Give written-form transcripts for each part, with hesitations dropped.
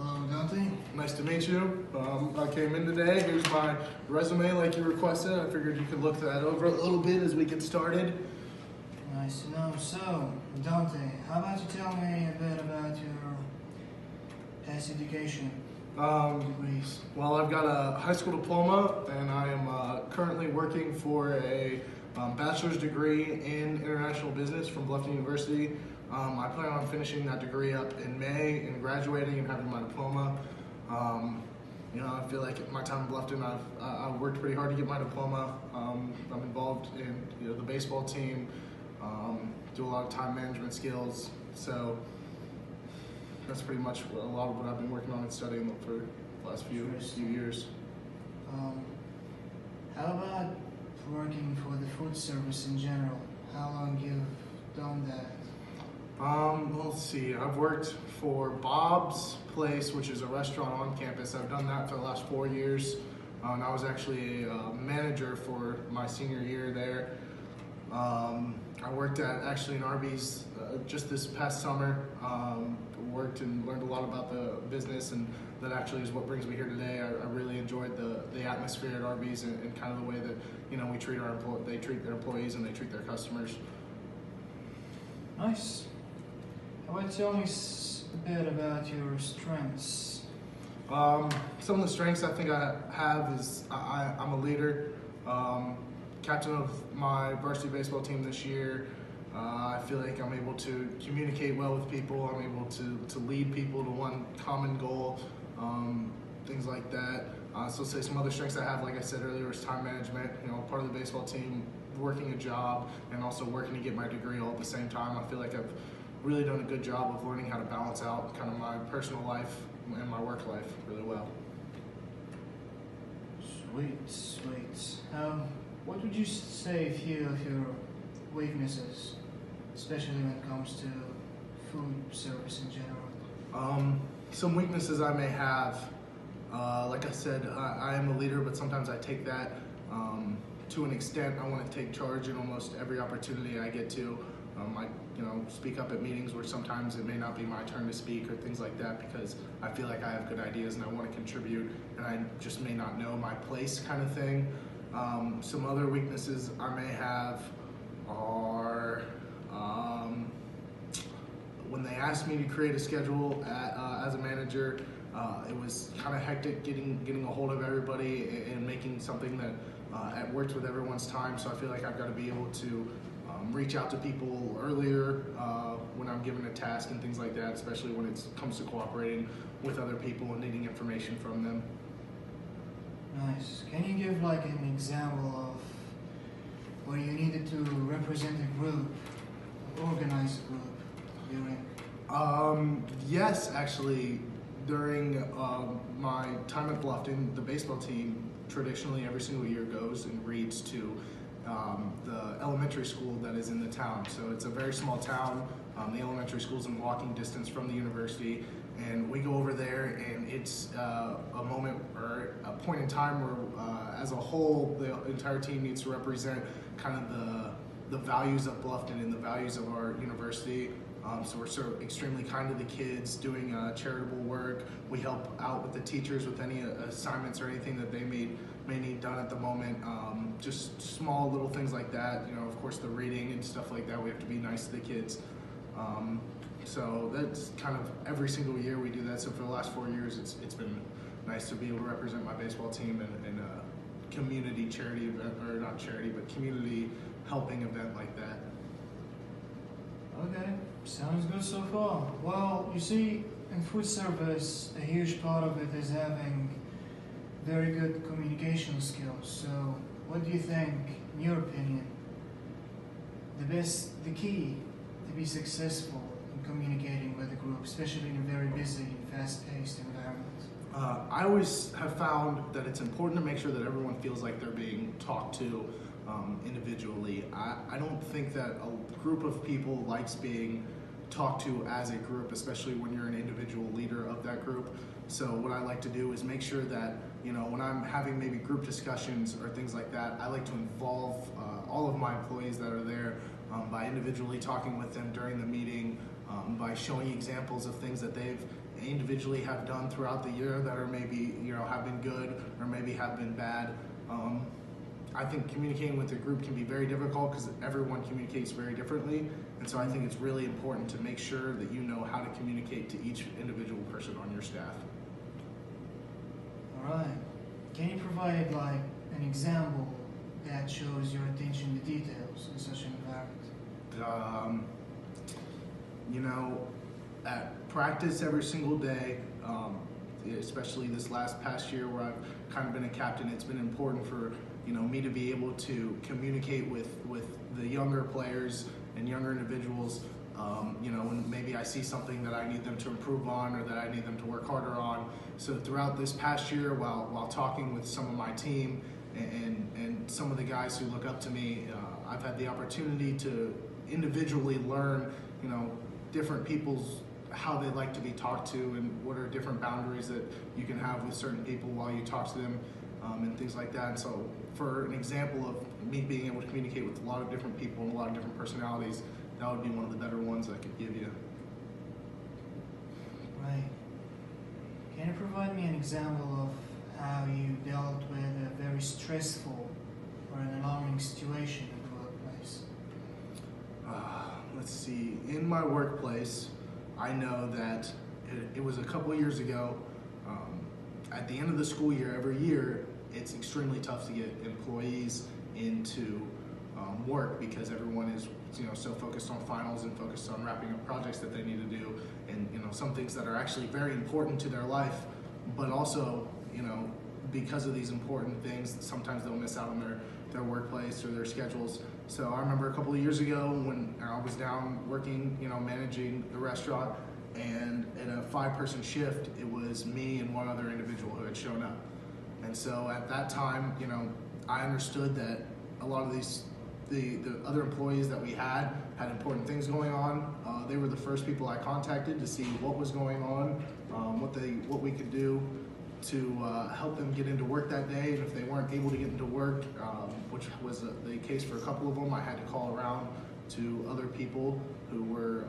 Hello, Dante. Nice to meet you. I came in today. Here's my resume like you requested. I figured you could look that over a little bit as we get started. Nice to know. So, Dante, how about you tell me a bit about your past education degrees? Well, I've got a high school diploma, and I am currently working for a bachelor's degree in international business from Bluffton University. I plan on finishing that degree up in May and graduating and having my diploma. I feel like at my time in Bluffton, I've worked pretty hard to get my diploma. I'm involved in the baseball team, do a lot of time management skills. So that's pretty much a lot of what I've been working on and studying for the last few years. How about working for the food service in general? How long you've done that? Let's see. I've worked for Bob's Place, which is a restaurant on campus. I've done that for the last 4 years. And I was actually a manager for my senior year there. I worked at actually an Arby's just this past summer. Worked and learned a lot about the business, and that actually is what brings me here today. I really enjoyed the atmosphere at Arby's and kind of the way that we treat they treat their employees and they treat their customers. Nice. How about tell me a bit about your strengths? Some of the strengths I think I have is I'm a leader. Captain of my varsity baseball team this year. I feel like I'm able to communicate well with people. I'm able to lead people to one common goal, things like that. So say some other strengths I have, like I said earlier, is time management. Part of the baseball team, working a job, and also working to get my degree all at the same time. I feel like I've really done a good job of learning how to balance out kind of my personal life and my work life really well. Sweet. What would you say a few of your weaknesses, especially when it comes to food service in general? Some weaknesses I may have, like I said, I am a leader, but sometimes I take that to an extent. I want to take charge in almost every opportunity I get to. I speak up at meetings where sometimes it may not be my turn to speak or things like that, because I feel like I have good ideas and I want to contribute and I just may not know my place, kind of thing. Some other weaknesses I may have are when they asked me to create a schedule as a manager, it was kind of hectic getting a hold of everybody and making something that works with everyone's time. So I feel like I've got to be able to reach out to people earlier when I'm given a task and things like that, especially when it comes to cooperating with other people and needing information from them. Nice. Can you give like an example of where you needed to represent a group, organize a group during? Yes, actually, during my time at Bluffton, the baseball team traditionally every single year goes and reads to the elementary school that is in the town. So it's a very small town. The elementary school is in walking distance from the university, and we go over there, and it's a moment or a point in time where as a whole the entire team needs to represent kind of the values of Bluffton and the values of our university. So we're so extremely kind to the kids, doing charitable work. We help out with the teachers with any assignments or anything that they may need done at the moment. Just small little things like that. Of course, the reading and stuff like that, we have to be nice to the kids. So that's kind of every single year we do that. So for the last 4 years, it's been nice to be able to represent my baseball team in a community charity event, or not charity, but community helping event like that. Okay, sounds good so far. Well, you see, in food service, a huge part of it is having very good communication skills. So, what do you think, in your opinion, the key to be successful in communicating with a group, especially in a very busy, fast-paced environment? I always have found that it's important to make sure that everyone feels like they're being talked to individually. I don't think that a group of people likes being talked to as a group, especially when you're an individual leader of that group. So what I like to do is make sure that, when I'm having maybe group discussions or things like that, I like to involve all of my employees that are there by individually talking with them during the meeting, by showing examples of things that they've individually have done throughout the year that are maybe, have been good or maybe have been bad. I think communicating with the group can be very difficult because everyone communicates very differently. And so I think it's really important to make sure that you know how to communicate to each individual person on your staff. All right. Can you provide like an example that shows your attention to details in such an environment? At practice every single day, especially this past year where I've kind of been a captain, it's been important for me to be able to communicate with the younger players and younger individuals. When maybe I see something that I need them to improve on or that I need them to work harder on. So throughout this past year, while talking with some of my team and some of the guys who look up to me, I've had the opportunity to individually learn, different people's how they like to be talked to and what are different boundaries that you can have with certain people while you talk to them, and things like that. And so for an example of me being able to communicate with a lot of different people and a lot of different personalities, that would be one of the better ones I could give you. Right. Can you provide me an example of how you dealt with a very stressful or an alarming situation in the workplace? Let's see. In my workplace, I know that it was a couple years ago. At the end of the school year, every year, it's extremely tough to get employees into work because everyone is so focused on finals and focused on wrapping up projects that they need to do, and some things that are actually very important to their life, but also because of these important things, sometimes they'll miss out on their workplace or their schedules. So I remember a couple of years ago when I was down working, managing the restaurant, and in a 5-person shift, it was me and one other individual who had shown up. And so at that time, I understood that a lot of the other employees that we had important things going on. They were the first people I contacted to see what was going on, what we could do to help them get into work that day. And if they weren't able to get into work, which was the case for a couple of them, I had to call around to other people who were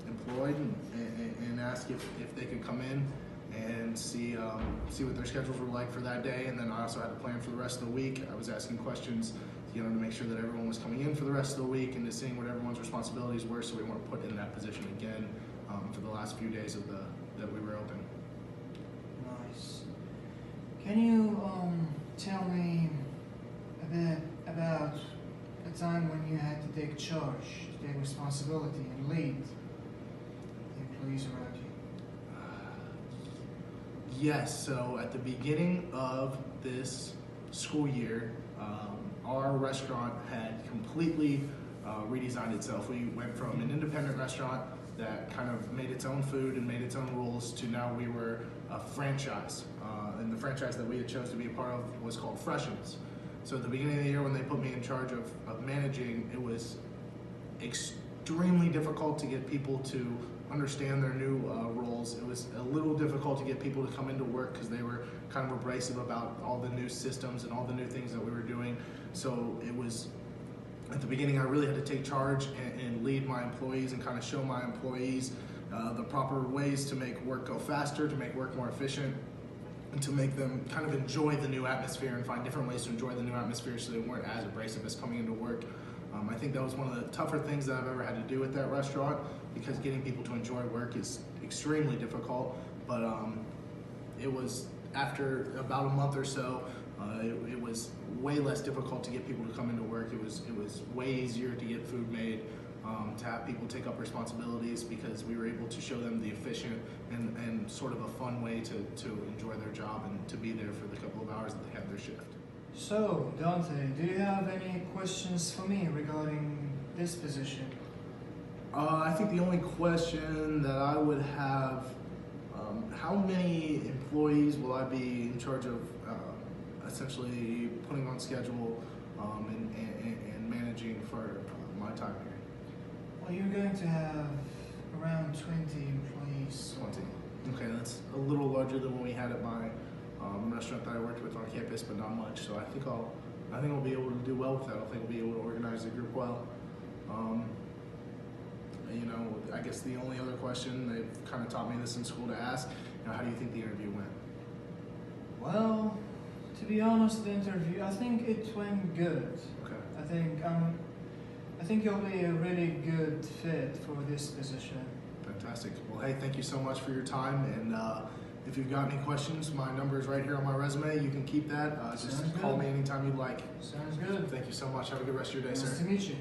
employed and ask if they could come in and see what their schedules were like for that day. And then I also had to plan for the rest of the week. I was asking questions to make sure that everyone was coming in for the rest of the week and to seeing what everyone's responsibilities were, so we weren't put in that position again for the last few days that we were open. Nice. Can you tell me a bit about a time when you had to take charge, to take responsibility and lead the employees around you? Yes, so at the beginning of this school year, our restaurant had completely redesigned itself. We went from an independent restaurant that kind of made its own food and made its own rules to now we were a franchise. And the franchise that we had chose to be a part of was called Freshens. So at the beginning of the year when they put me in charge of managing, it was extremely difficult to get people to understand their new roles. It was a little difficult to get people to come into work because they were kind of abrasive about all the new systems and all the new things that we were doing. So it was, at the beginning, I really had to take charge and lead my employees and kind of show my employees the proper ways to make work go faster, to make work more efficient, and to make them kind of enjoy the new atmosphere and find different ways to enjoy the new atmosphere so they weren't as abrasive as coming into work. I think that was one of the tougher things that I've ever had to do at that restaurant, because getting people to enjoy work is extremely difficult. But it was, after about a month or so, it was way less difficult to get people to come into work. It was way easier to get food made, to have people take up responsibilities, because we were able to show them the efficient and sort of a fun way to enjoy their job and to be there for the couple of hours that they had their shift. So, Dante, do you have any questions for me regarding this position? I think the only question that I would have, how many employees will I be in charge of essentially putting on schedule and managing for my time here? Well, you're going to have around 20 employees. 20. Okay, that's a little larger than what we had at my restaurant that I worked with on campus, but not much. So I think I'll be able to do well with that. I think I'll be able to organize the group well. you know, I guess the only other question, they've kind of taught me this in school to ask, you know, how do you think the interview went? Well, to be honest, the interview, I think it went good. Okay. I think you'll be a really good fit for this position. Fantastic. Well, hey, thank you so much for your time. And if you've got any questions, my number is right here on my resume. You can keep that. Just Sounds call good. me anytime you'd like. Sounds good. Thank you so much. Have a good rest of your day, sir. Nice to meet you.